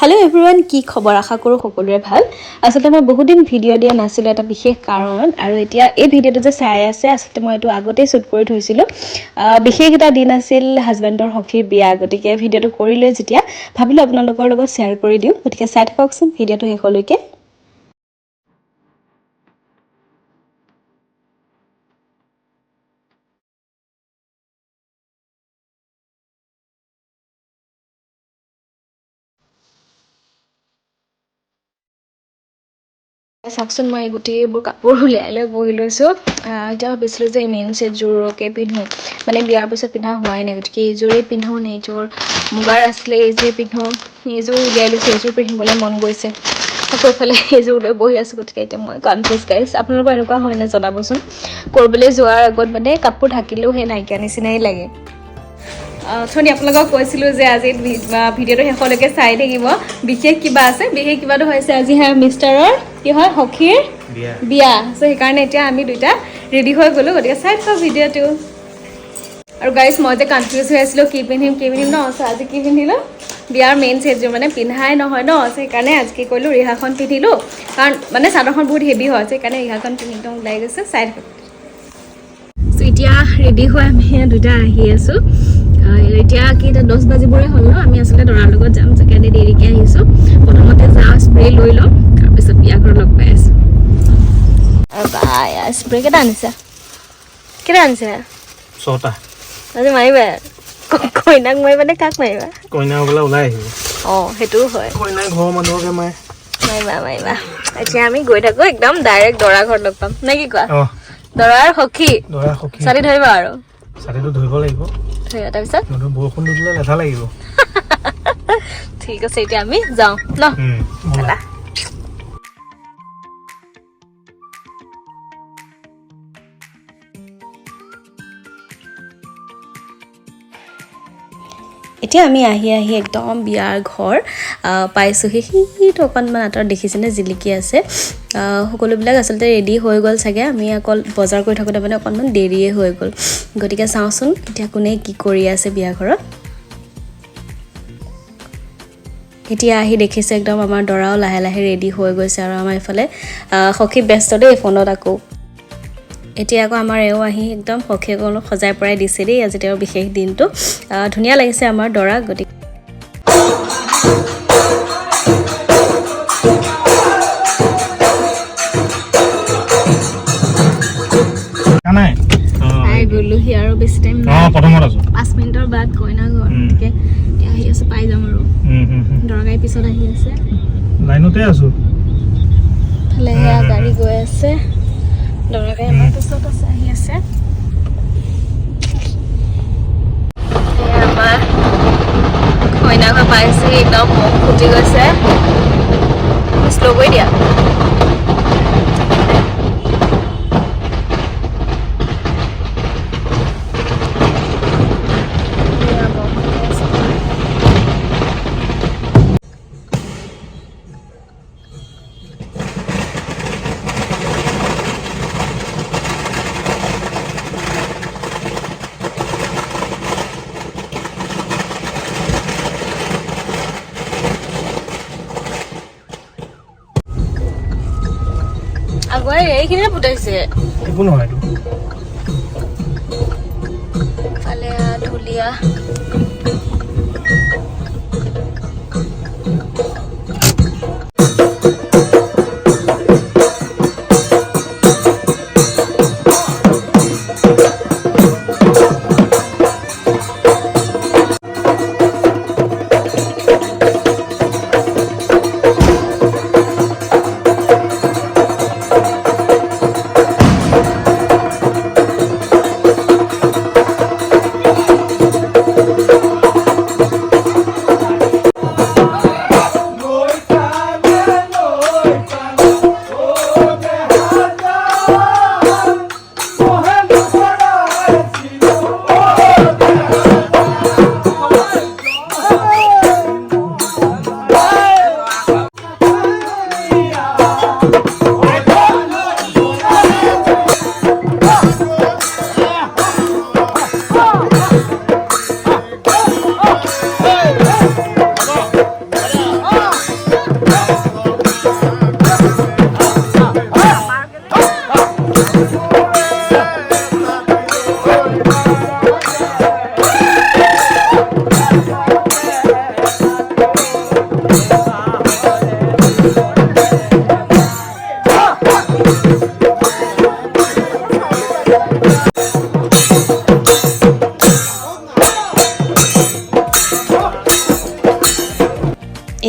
Hello everyone की खबर आशा करूँ সকলোৰে ভাল আসলে মই বহুত দিন ভিডিও দিয়া নাছিল এটা বিশেষ কাৰণ আৰু এতিয়া এই ভিডিওটো যে চাই আছে আসলে মই এটো আগতে শুট কৰি থৈছিলো বিশেষ এটা দিন আছিল হাজবেণ্ডৰ হকিৰ বিয়া গতিকে ভিডিওটো কৰিলে যেতিয়া ভাবিলো আপোনালোকৰ লগত শেয়াৰ কৰি দিও গতিকে চাই থাককচোন ভিডিওটো শেষলৈকে চাকচোন মই গোটেইবোৰ কাপোৰ উলিয়াই লৈ বহি লৈছো এতিয়া ভাবিছিলো যে মেইন সেটযোৰকে পিন্ধো মানে বিয়াৰ পিছত পিন্ধা হোৱাই নাই গতিকে এইযোৰে পিন্ধো নে এইযোৰ মুগাৰ আছিলে এইযোৰ পিন্ধো এইযোৰ উলিয়াই লৈছো এইযোৰ পিন্ধিবলৈ মন গৈছে সকলোফালে এইযোৰ লৈ বহি আছো গতিকে এতিয়া মই কনফিউজ গাইছ আপোনালোকৰ এনেকুৱা হয় নে জনাবচোন কৰবলৈ যোৱাৰ আগত মানে কাপোৰ ঢাকিলেও হে নাইকিয়া নিচিনাই লাগে থনি আপোনালোকক কৈছিলো যে আজি ভিডিওটো শেষলৈকে চাই থাকিব বিশেষ কিবা আছে বিশেষ কিবাটো হৈছে আজি হা মিষ্টাৰৰ কি হয় হকিৰ বিয়া সো সেইকাৰণে এতিয়া আমি দুইটা ৰেডি হৈ গলো গতিকে চাই থাকক ভিডিওটো আৰু গাইস মই যে কনফিউজ হৈ আছিলো কি পিন্ধিম ন আজি কি পিন্ধিলো বিয়াৰ মেইন সেটযোৰ মানে পিন্ধাই নহয় ন সেইকাৰণে আজি কি কৰিলো ৰিহাখন পিন্ধিলো কাৰণ মানে চাদৰখন বহুত হেভি হয় সেইকাৰণে ৰিহাখন পিন্ধি একদম ওলাই গৈছে চাই থাকক সো এতিয়া ৰেডি হৈ আমি দুইটা আহি আছো এতিয়া কি 10 বাজিবৰে হ'ল ন আমি আসলে দৰাৰ লগত যাম যেকাৰণে দেৰিকে আহিছো প্ৰথমতে যা স্প্ৰে লৈ লম তাৰপিছত বিয়া ঘৰ লগ পাই আছো বাই স্প্ৰে কেটা আনিছা ছটা আজি মাৰিবা কইনাক মাৰিবা নে কাক মাৰিবা কইনা ওলা ওলাই আহিব সেইটোও হয় কইনা ঘৰৰ মানুহকে মাৰিবা এতিয়া আমি গৈ থাকো একদম ডাইৰেক্ট দৰা ঘৰ লগ পাম নে কি কোৱা দৰাৰ সখী চালি ধৰিবা আৰু চালিটো ধৰিব লাগিব তাৰপিছত বৰষুণ দিলে লেঠা লাগিব ঠিক আছে এতিয়া আমি যাওঁ ন চলা এতিয়া আমি আহি একদম বিয়াৰ ঘৰ পাইছোহি সেইটো অকণমান আঁতৰত দেখিছেনে জিলিকি আছে সকলোবিলাক আচলতে ৰেডি হৈ গ'ল চাগে আমি অকল বজাৰ কৰি থাকোঁতে মানে অকণমান দেৰিয়ে হৈ গ'ল গতিকে চাওঁচোন এতিয়া কোনে কি কৰি আছে বিয়া ঘৰত এতিয়া আহি দেখিছে একদম আমাৰ দৰাও লাহে লাহে ৰেডি হৈ গৈছে আৰু আমাৰ ইফালে সখী ব্যস্ত দেই ফোনত আকৌ এতিয়া আকৌ আমাৰ এও আহি একদম সখীক অলপ সজাই পৰাই দিছে দেই আজি তেওঁৰ বিশেষ দিনটো ধুনীয়া লাগিছে আমাৰ দৰা গতিকে গ'লোহি আৰু বেছি টাইম নাই 5 মিনিটৰ বাদ কইনা ঘৰ গতিকে এতিয়া আহি আছে পাই যাম আৰু দৰগাই পিছত আহি আছে লাইনতে আছো ফালে গাড়ী গৈ আছে দৰগাই আমাৰ পিছত আছে আহি আছে আমাৰ কইনা ঘৰ পাইছে একদম মুখ ফুটি গৈছে শ্ল' কৰি দিয়া আগৰে এইখিনিয়ে ফুটাইছে একো নহয় ফালে ঢুলীয়া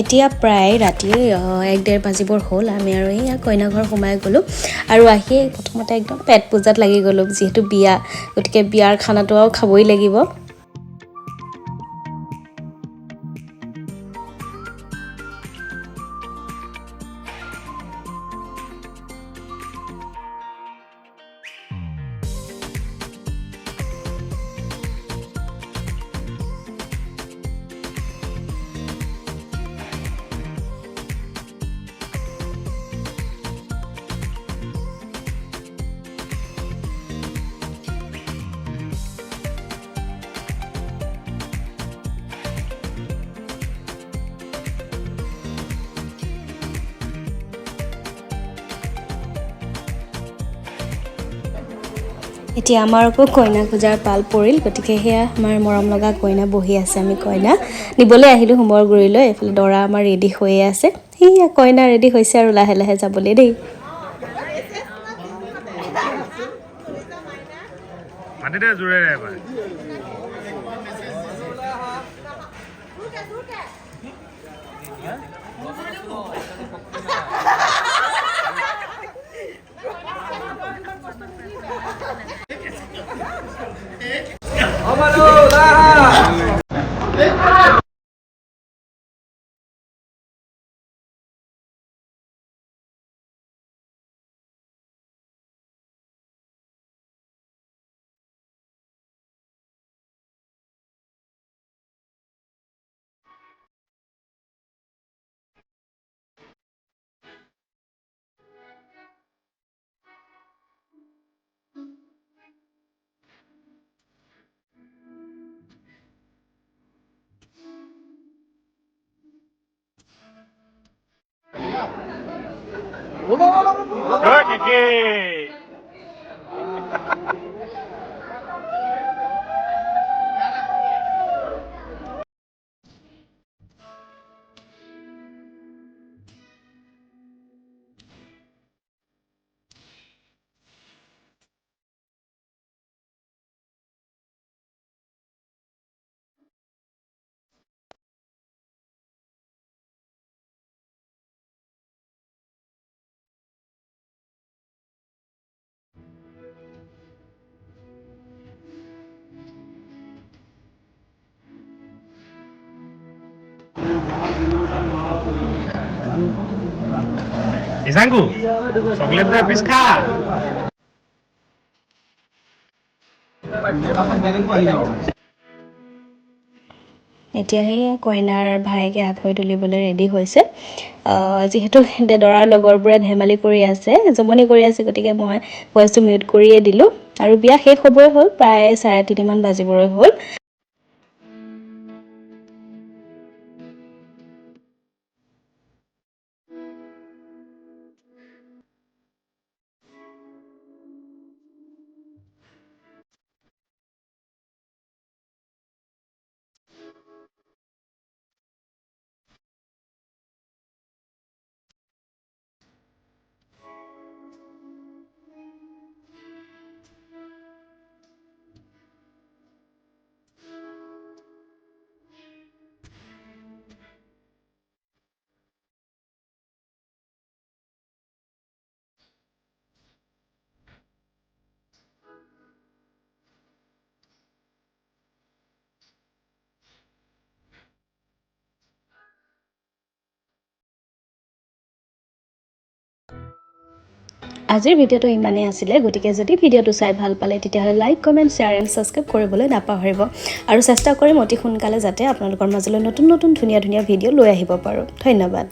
এতিয়া প্ৰায় ৰাতি 1-1:30 বাজিবৰ হ'ল আমি আৰু এই কইনা ঘৰ সোমাই গ'লোঁ আৰু আহি প্ৰথমতে একদম পেট পূজাত লাগি গ'লোঁ যিহেতু বিয়া গতিকে বিয়াৰ খানাটো আৰু খাবই লাগিব এতিয়া আমাৰ আকৌ কইনা পূজাৰ পাল পৰিল গতিকে হেয়া আমাৰ মৰম লগা কইনা বহি আছে আমি কইনা নিবলৈ আহিলোঁ হোমৰ গুৰিলৈ এফালে দৰা আমাৰ ৰেডি হৈয়ে আছে হেয়া কইনা ৰেডি হৈছে আৰু লাহে লাহে যাবলৈ দেই মাটিতে জোৰে এবাৰ Isangku, coklatnya habis kah? এতিয়া সেই কইনাৰ ভাইকে হাত ভৰি তুলিবলৈ ৰেডি হৈছে যিহেতু দৰাৰ লগৰবোৰে ধেমালি কৰি আছে জমনি কৰি আছে গতিকে মই ভইচটো মিউট কৰিয়ে দিলোঁ আৰু বিয়া শেষ হ'বই হ'ল প্ৰায় 3:30 মান বাজিবই হ'ল আজিৰ ভিডিঅ'টো ইমানেই আছিলে গতিকে যদি ভিডিঅ'টো চাই ভাল পালে তেতিয়াহ'লে like comment share and subscribe কৰিবলৈ নাপাহৰিব আৰু চেষ্টা কৰিম অতি সোনকালে যাতে আপোনালোকৰ মাজলৈ নতুন নতুন ধুনীয়া ধুনীয়া ভিডিঅ' লৈ আহিব পাৰোঁ ধন্যবাদ